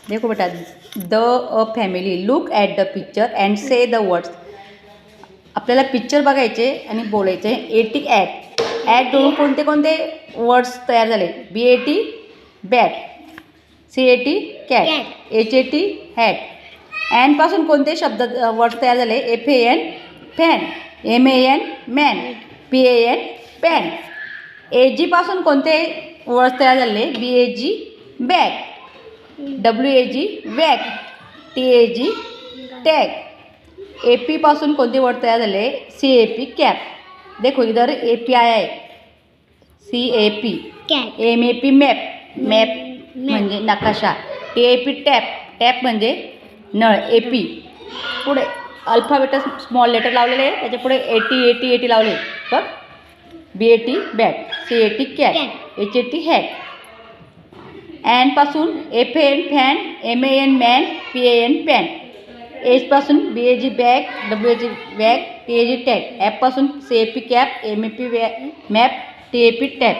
देखो बेटा, the a family look at the picture and say the words. आपल्याला picture बघायचे आणि बोलायचे. एटी ॲट, ॲट दोन कोणते कोणते वर्ड्स तयार झाले? BAT bat, CAT cat, HAT hat. अँडपासून कोणते शब्द वर्ड्स तयार झाले? FAN fan, MAN man, PAN pan. AG पासून कोणते वर्ड्स तयार झाले? BAG bag, WAG wag, TAG tag. AP पासून कोणते वर्ड तयार झाले? CAP cap. देखो इधर API आहे, CAP cat, MAP map, map म्हणजे नकाशा, TAP टॅप, टॅप म्हणजे नळ. AP पुढे अल्फाबेटस स्मॉल लेटर लावलेले आहे, त्याच्या पुढे AT लावले. बघ, BAT bat, CAT cat, HAT hat. अँडपासून FAN fan, MAN man, PAN pan. एजपासून BAG bag, WAG wag, TAG tag. ॲपपासून CAP cap, MAP map, TAP tap.